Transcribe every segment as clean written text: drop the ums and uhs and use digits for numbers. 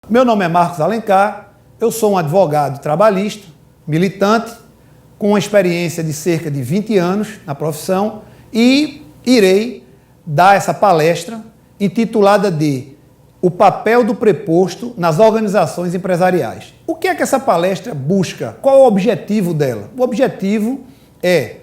Meu nome é Marcos Alencar, eu sou um advogado trabalhista, militante, com uma experiência de cerca de 20 anos na profissão e irei dar essa palestra intitulada de O papel do preposto nas organizações empresariais. O que é que essa palestra busca? Qual é o objetivo dela? O objetivo é,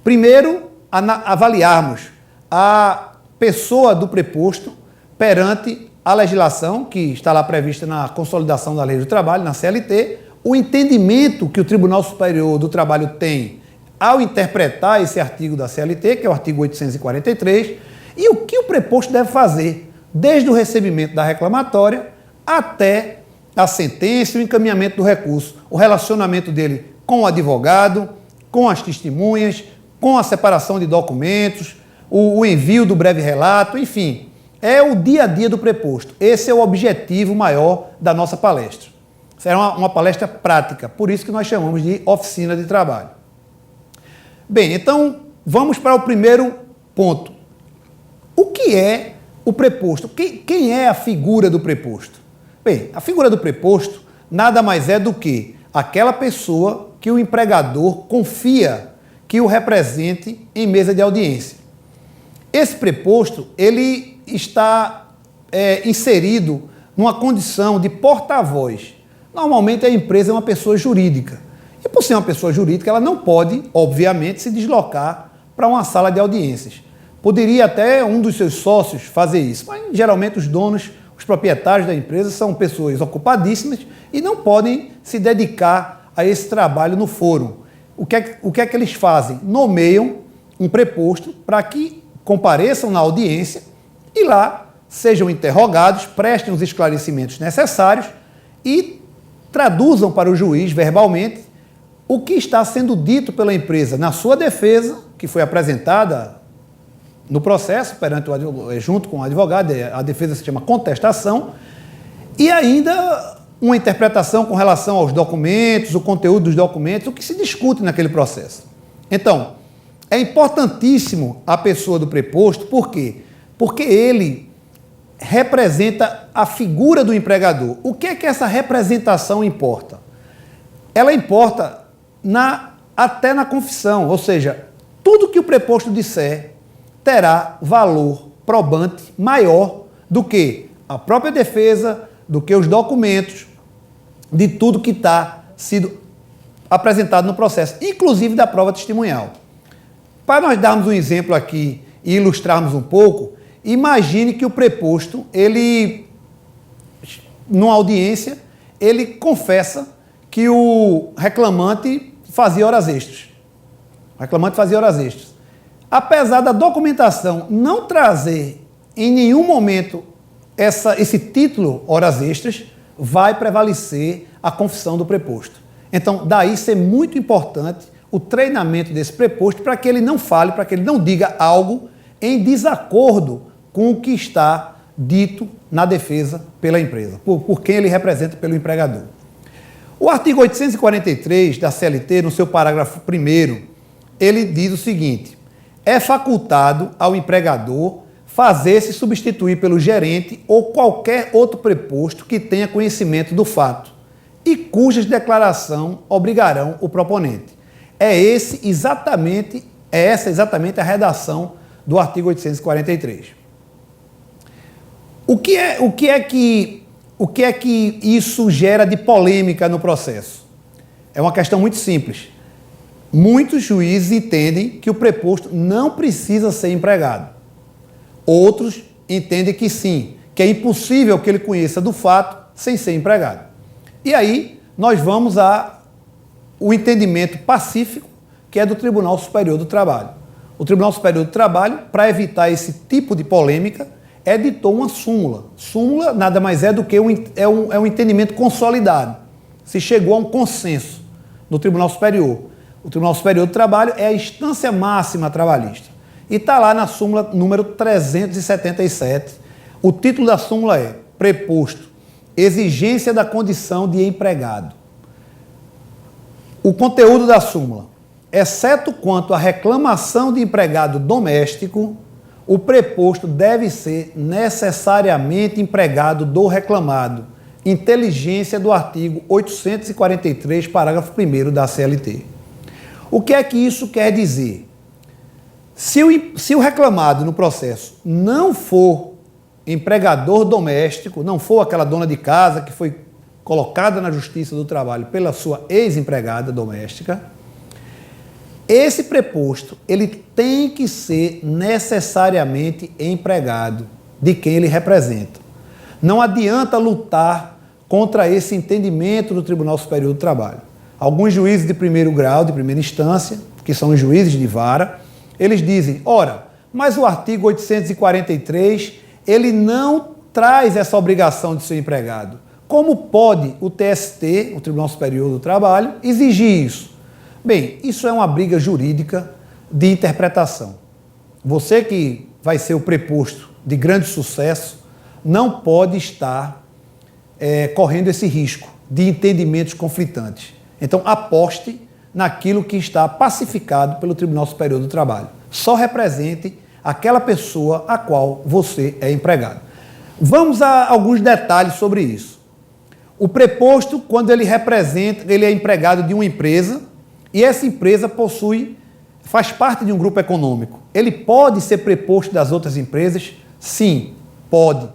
primeiro, avaliarmos a pessoa do preposto perante a legislação que está lá prevista na Consolidação da Lei do Trabalho, na CLT, o entendimento que o Tribunal Superior do Trabalho tem ao interpretar esse artigo da CLT, que é o artigo 843, e o que o preposto deve fazer, desde o recebimento da reclamatória até a sentença e o encaminhamento do recurso, o relacionamento dele com o advogado, com as testemunhas, com a separação de documentos, o envio do breve relato, enfim, é o dia a dia do preposto. Esse é o objetivo maior da nossa palestra. Será uma palestra prática, por isso que nós chamamos de oficina de trabalho. Bem, então vamos para o primeiro ponto. O que é o preposto? Quem é a figura do preposto? Bem, a figura do preposto nada mais é do que aquela pessoa que o empregador confia que o represente em mesa de audiência. Esse preposto, ele está inserido numa condição de porta-voz. Normalmente a empresa é uma pessoa jurídica. E por ser uma pessoa jurídica, ela não pode, obviamente, se deslocar para uma sala de audiências. Poderia até um dos seus sócios fazer isso, mas geralmente os donos, os proprietários da empresa são pessoas ocupadíssimas e não podem se dedicar a esse trabalho no fórum. O que é que eles fazem? Nomeiam um preposto para que compareçam na audiência e lá sejam interrogados, prestem os esclarecimentos necessários e traduzam para o juiz verbalmente o que está sendo dito pela empresa na sua defesa, que foi apresentada no processo, junto com o advogado, a defesa se chama contestação, e ainda uma interpretação com relação aos documentos, o conteúdo dos documentos, o que se discute naquele processo. Então, é importantíssimo a pessoa do preposto, por quê? Porque ele representa a figura do empregador. O que é que essa representação importa? Ela importa até na confissão, ou seja, tudo que o preposto disser terá valor probante maior do que a própria defesa, do que os documentos, de tudo que está sido apresentado no processo, inclusive da prova testemunhal. Para nós darmos um exemplo aqui e ilustrarmos um pouco, imagine que o preposto, numa audiência, ele confessa que o reclamante fazia horas extras. O reclamante fazia horas extras. Apesar da documentação não trazer em nenhum momento esse título horas extras, vai prevalecer a confissão do preposto. Então, daí ser muito importante o treinamento desse preposto para que ele não fale, para que ele não diga algo em desacordo com o que está dito na defesa pela empresa, por quem ele representa pelo empregador. O artigo 843 da CLT, no seu parágrafo 1º, ele diz o seguinte: é facultado ao empregador fazer-se substituir pelo gerente ou qualquer outro preposto que tenha conhecimento do fato e cujas declaração obrigarão o proponente. É essa exatamente a redação do artigo 843. O que é que isso gera de polêmica no processo? É uma questão muito simples. Muitos juízes entendem que o preposto não precisa ser empregado. Outros entendem que sim, que é impossível que ele conheça do fato sem ser empregado. E aí nós vamos ao entendimento pacífico, que é do Tribunal Superior do Trabalho. O Tribunal Superior do Trabalho, para evitar esse tipo de polêmica, editou uma súmula. Súmula nada mais é do que um entendimento consolidado. Se chegou a um consenso no Tribunal Superior. O Tribunal Superior do Trabalho é a instância máxima trabalhista. E está lá na súmula número 377. O título da súmula é Preposto, exigência da condição de empregado. O conteúdo da súmula: exceto quanto à reclamação de empregado doméstico, o preposto deve ser necessariamente empregado do reclamado, inteligência do artigo 843, parágrafo 1º da CLT. O que é que isso quer dizer? Se o reclamado no processo não for empregador doméstico, não for aquela dona de casa que foi colocada na Justiça do Trabalho pela sua ex-empregada doméstica, esse preposto ele tem que ser necessariamente empregado de quem ele representa. Não adianta lutar contra esse entendimento do Tribunal Superior do Trabalho. Alguns juízes de primeiro grau, de primeira instância, que são os juízes de vara, eles dizem, ora, mas o artigo 843, ele não traz essa obrigação de ser empregado. Como pode o TST, o Tribunal Superior do Trabalho, exigir isso? Bem, isso é uma briga jurídica de interpretação. Você que vai ser o preposto de grande sucesso, não pode estar correndo esse risco de entendimentos conflitantes. Então, aposte naquilo que está pacificado pelo Tribunal Superior do Trabalho. Só represente aquela pessoa a qual você é empregado. Vamos a alguns detalhes sobre isso. O preposto, quando ele representa, ele é empregado de uma empresa e essa empresa faz parte de um grupo econômico. Ele pode ser preposto das outras empresas? Sim, pode,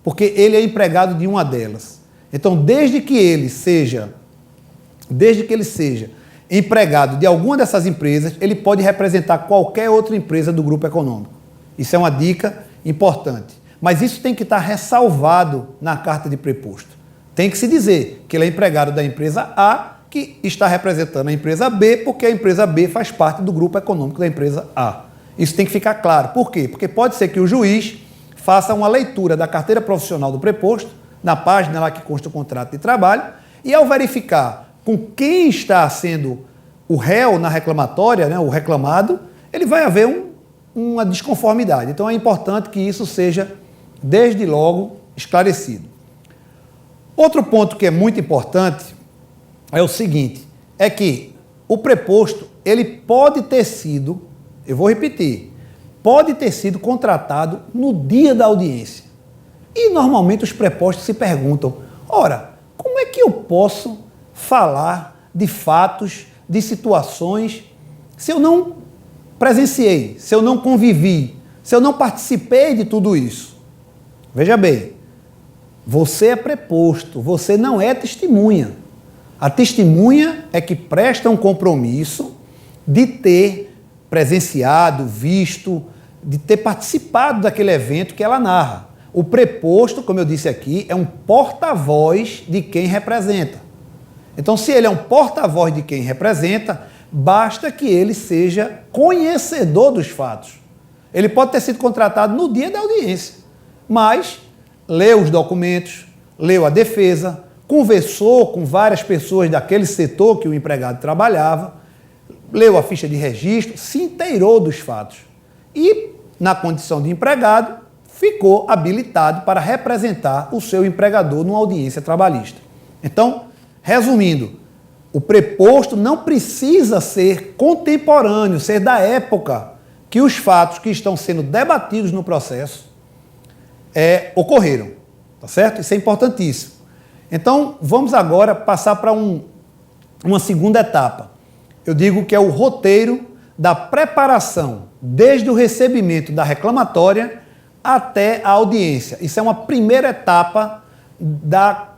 porque ele é empregado de uma delas. Então, desde que ele seja empregado de alguma dessas empresas, ele pode representar qualquer outra empresa do grupo econômico. Isso é uma dica importante. Mas isso tem que estar ressalvado na carta de preposto. Tem que se dizer que ele é empregado da empresa A, que está representando a empresa B, porque a empresa B faz parte do grupo econômico da empresa A. Isso tem que ficar claro. Por quê? Porque pode ser que o juiz faça uma leitura da carteira profissional do preposto, na página lá que consta o contrato de trabalho, e ao verificar com quem está sendo o réu na reclamatória, né, o reclamado, ele vai haver uma desconformidade. Então é importante que isso seja, desde logo, esclarecido. Outro ponto que é muito importante é o seguinte, é que o preposto, ele pode ter sido, eu vou repetir, pode ter sido contratado no dia da audiência. E normalmente os prepostos se perguntam, ora, como é que eu posso falar de fatos, de situações, se eu não presenciei, se eu não convivi, se eu não participei de tudo isso? Veja bem, você é preposto, você não é testemunha. A testemunha é que presta um compromisso de ter presenciado, visto, de ter participado daquele evento que ela narra. O preposto, como eu disse aqui, é um porta-voz de quem representa. Então, se ele é um porta-voz de quem representa, basta que ele seja conhecedor dos fatos. Ele pode ter sido contratado no dia da audiência, mas leu os documentos, leu a defesa, conversou com várias pessoas daquele setor que o empregado trabalhava, leu a ficha de registro, se inteirou dos fatos e, na condição de empregado, ficou habilitado para representar o seu empregador numa audiência trabalhista. Então, resumindo, o preposto não precisa ser contemporâneo, ser da época que os fatos que estão sendo debatidos no processo ocorreram, tá certo? Isso é importantíssimo. Então, vamos agora passar para uma segunda etapa. Eu digo que é o roteiro da preparação, desde o recebimento da até a audiência. Isso é uma primeira etapa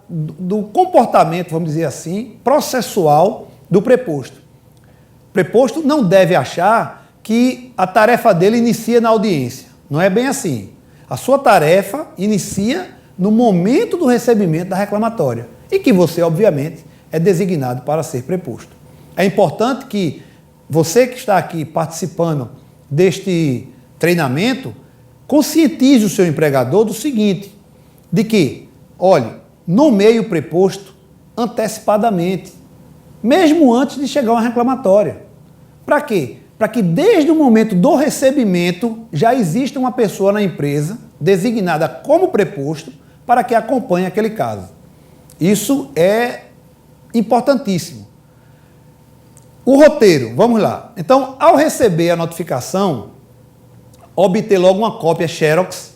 do comportamento, vamos dizer assim, processual do preposto. O preposto não deve achar que a tarefa dele inicia na audiência. Não é bem assim. A sua tarefa inicia no momento do recebimento da reclamatória e que você, obviamente, é designado para ser preposto. É importante que você que está aqui participando deste treinamento conscientize o seu empregador do seguinte, de que, olhe, nomeie o preposto antecipadamente, mesmo antes de chegar uma reclamatória. Para quê? Para que desde o momento do recebimento já exista uma pessoa na empresa designada como preposto para que acompanhe aquele caso. Isso é importantíssimo. O roteiro, vamos lá. Então, ao receber a notificação, obter logo uma cópia Xerox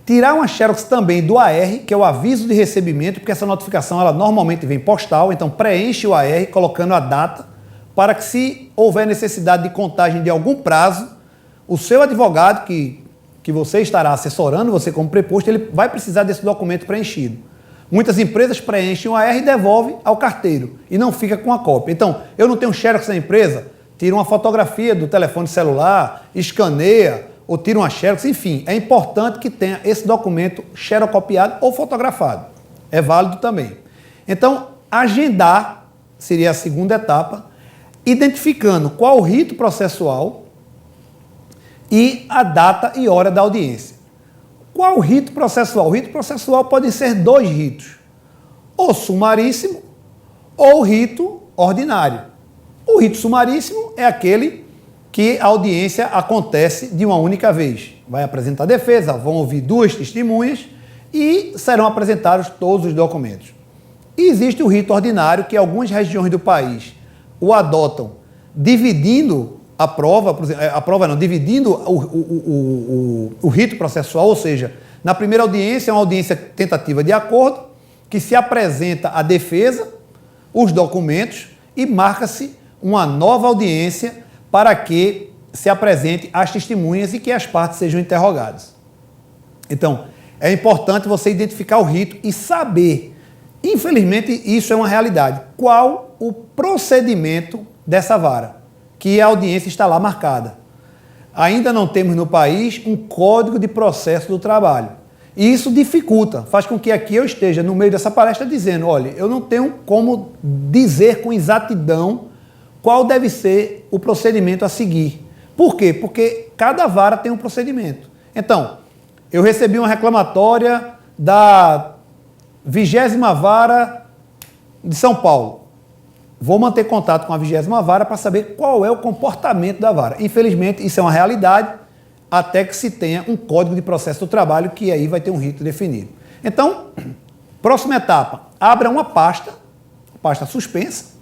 tirar uma xerox também do AR, que é o aviso de recebimento, porque essa notificação ela normalmente vem postal, então preenche o AR colocando a data, para que se houver necessidade de contagem de algum prazo, o seu advogado, que você estará assessorando, você como preposto, ele vai precisar desse documento preenchido. Muitas empresas preenchem o AR e devolvem ao carteiro, e não fica com a cópia. Então, eu não tenho xerox na empresa, tira uma fotografia do telefone celular, escaneia, ou tira uma xerox, enfim, é importante que tenha esse documento xerocopiado ou fotografado. É válido também. Então, agendar seria a segunda etapa, identificando qual o rito processual e a data e hora da audiência. Qual o rito processual? O rito processual pode ser 2 ritos, o sumaríssimo ou o rito ordinário. O rito sumaríssimo é aquele que a audiência acontece de uma única vez. Vai apresentar a defesa, vão ouvir 2 testemunhas e serão apresentados todos os documentos. E existe o rito ordinário, que algumas regiões do país o adotam dividindo a prova, por exemplo, dividindo o rito processual, ou seja, na primeira audiência é uma audiência tentativa de acordo, que se apresenta a defesa, os documentos e marca-se uma nova audiência para que se apresente as testemunhas e que as partes sejam interrogadas. Então, é importante você identificar o rito e saber, infelizmente isso é uma realidade, qual o procedimento dessa vara, que a audiência está lá marcada. Ainda não temos no país um código de processo do trabalho. E isso dificulta, faz com que aqui eu esteja no meio dessa palestra dizendo, olha, eu não tenho como dizer com exatidão qual deve ser o procedimento a seguir. Por quê? Porque cada vara tem um procedimento. Então, eu recebi uma reclamatória da 20ª Vara de São Paulo. Vou manter contato com a 20ª Vara para saber qual é o comportamento da vara. Infelizmente, isso é uma realidade, até que se tenha um código de processo do trabalho, que aí vai ter um rito definido. Então, próxima etapa, abra uma pasta suspensa,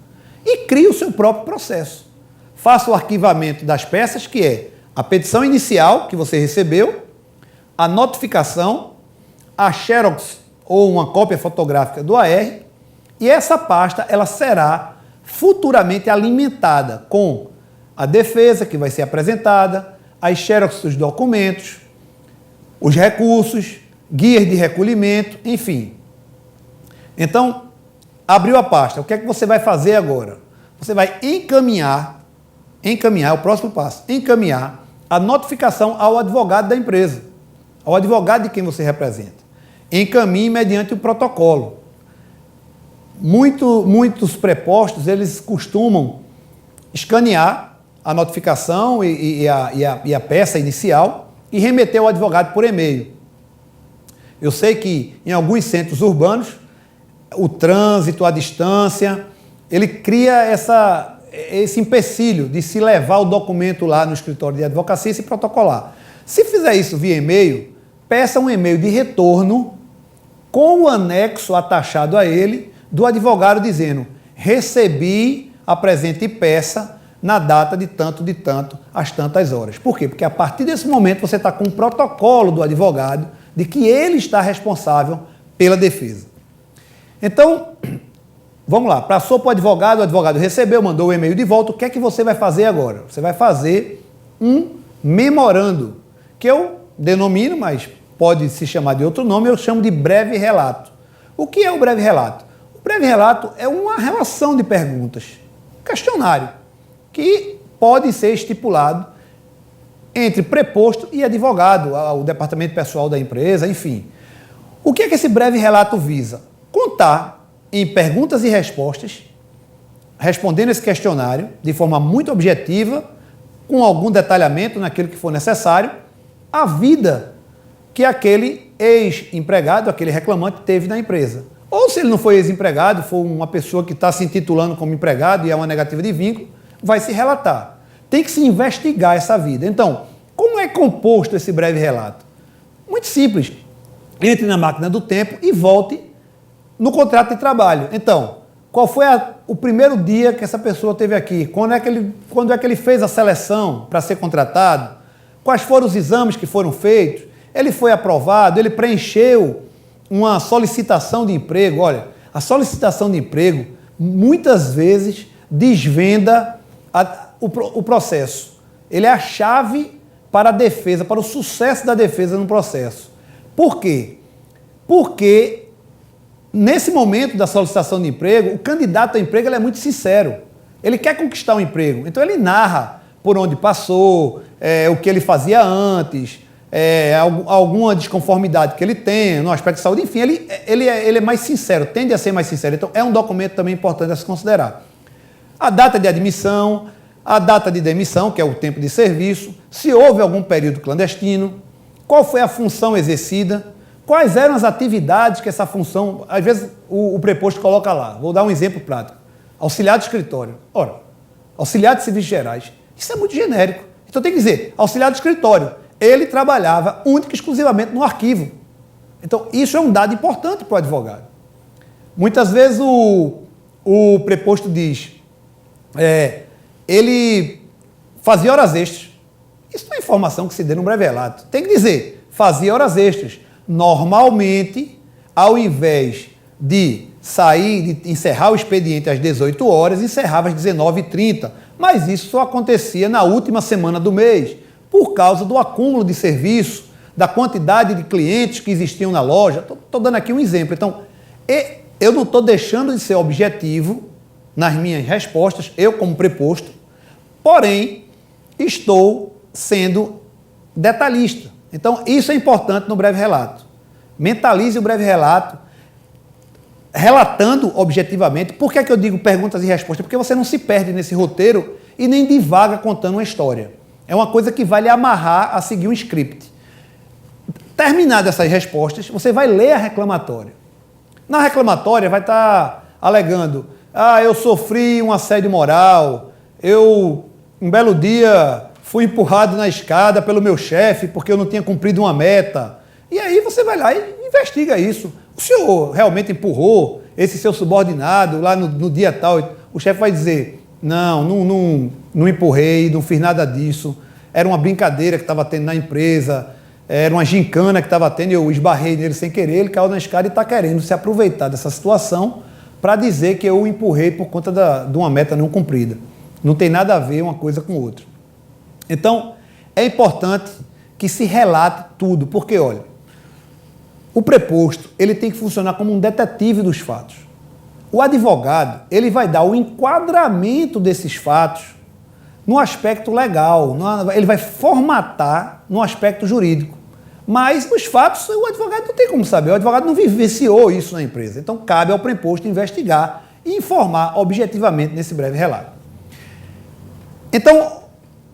e crie o seu próprio processo. Faça o arquivamento das peças, que é a petição inicial que você recebeu, a notificação, a xerox ou uma cópia fotográfica do AR, e essa pasta ela será futuramente alimentada com a defesa que vai ser apresentada, as xerox dos documentos, os recursos, guias de recolhimento, enfim. Então, abriu a pasta, o que é que você vai fazer agora? Você vai encaminhar é o próximo passo, encaminhar a notificação ao advogado da empresa, ao advogado de quem você representa. Encaminhe mediante o protocolo. Muitos prepostos, eles costumam escanear a notificação e a peça inicial e remeter ao advogado por e-mail. Eu sei que em alguns centros urbanos, o trânsito, a distância, ele cria esse empecilho de se levar o documento lá no escritório de advocacia e se protocolar. Se fizer isso via e-mail, peça um e-mail de retorno com o anexo atachado a ele do advogado dizendo: recebi a presente peça na data de tanto, às tantas horas. Por quê? Porque a partir desse momento você está com um protocolo do advogado de que ele está responsável pela defesa. Então, vamos lá, passou para o advogado recebeu, mandou o e-mail de volta, o que é que você vai fazer agora? Você vai fazer um memorando, que eu denomino, mas pode se chamar de outro nome, eu chamo de breve relato. O que é o breve relato? O breve relato é uma relação de perguntas, um questionário, que pode ser estipulado entre preposto e advogado, o departamento pessoal da empresa, enfim. O que é que esse breve relato visa? Contar em perguntas e respostas, respondendo esse questionário de forma muito objetiva, com algum detalhamento naquilo que for necessário, a vida que aquele ex-empregado, aquele reclamante teve na empresa. Ou se ele não foi ex-empregado, for uma pessoa que está se intitulando como empregado e é uma negativa de vínculo, vai se relatar. Tem que se investigar essa vida. Então, como é composto esse breve relato? Muito simples. Entre na máquina do tempo e volte no contrato de trabalho. Então, qual foi o primeiro dia que essa pessoa teve aqui? Quando é que ele fez a seleção para ser contratado? Quais foram os exames que foram feitos? ele foi aprovado, ele preencheu uma solicitação de emprego. Olha, a solicitação de emprego muitas vezes desvenda o processo. Ele é a chave para a defesa, para o sucesso da defesa no processo. Por quê? Porque nesse momento da solicitação de emprego, o candidato a emprego ele é muito sincero. Ele quer conquistar um emprego, então ele narra por onde passou, o que ele fazia antes, alguma desconformidade que ele tem no aspecto de saúde, enfim, ele é mais sincero, tende a ser mais sincero. Então é um documento também importante a se considerar. A data de admissão, a data de demissão, que é o tempo de serviço, se houve algum período clandestino, qual foi a função exercida, quais eram as atividades que essa função, às vezes o preposto coloca lá. Vou dar um exemplo prático. Auxiliar de escritório. Ora, auxiliar de serviços gerais. Isso é muito genérico. Então tem que dizer, auxiliar de escritório. Ele trabalhava única e exclusivamente no arquivo. Então isso é um dado importante para o advogado. Muitas vezes o preposto diz, ele fazia horas extras. Isso não é informação que se dê no breve relato. Tem que dizer, fazia horas extras. Normalmente, ao invés de sair, de encerrar o expediente às 18 horas, encerrava às 19h30. Mas isso só acontecia na última semana do mês, por causa do acúmulo de serviço, da quantidade de clientes que existiam na loja. Estou dando aqui um exemplo. Então, eu não estou deixando de ser objetivo nas minhas respostas, eu como preposto, porém, estou sendo detalhista. Então, isso é importante no breve relato. Mentalize o breve relato, relatando objetivamente. Por que é que eu digo perguntas e respostas? Porque você não se perde nesse roteiro e nem divaga contando uma história. É uma coisa que vai lhe amarrar a seguir um script. Terminadas essas respostas, você vai ler a reclamatória. Na reclamatória vai estar alegando, eu sofri um assédio moral, um belo dia fui empurrado na escada pelo meu chefe porque eu não tinha cumprido uma meta. E aí você vai lá e investiga isso. O senhor realmente empurrou esse seu subordinado lá no dia tal? O chefe vai dizer, não empurrei, não fiz nada disso. Era uma brincadeira que estava tendo na empresa, era uma gincana que estava tendo e eu esbarrei nele sem querer, ele caiu na escada e está querendo se aproveitar dessa situação para dizer que eu o empurrei por conta de uma meta não cumprida. Não tem nada a ver uma coisa com outra. Então, é importante que se relate tudo, porque, olha, o preposto, ele tem que funcionar como um detetive dos fatos. O advogado, ele vai dar o enquadramento desses fatos no aspecto legal, ele vai formatar no aspecto jurídico. Mas os fatos, o advogado não tem como saber, o advogado não vivenciou isso na empresa. Então, cabe ao preposto investigar e informar objetivamente nesse breve relato. Então,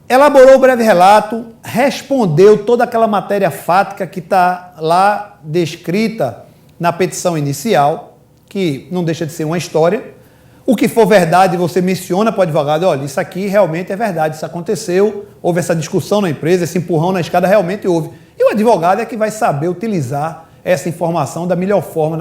elaborou o breve relato, respondeu toda aquela matéria fática que está lá descrita na petição inicial, que não deixa de ser uma história. O que for verdade, você menciona para o advogado, olha, isso aqui realmente é verdade, isso aconteceu, houve essa discussão na empresa, esse empurrão na escada realmente houve. E o advogado é que vai saber utilizar essa informação da melhor forma.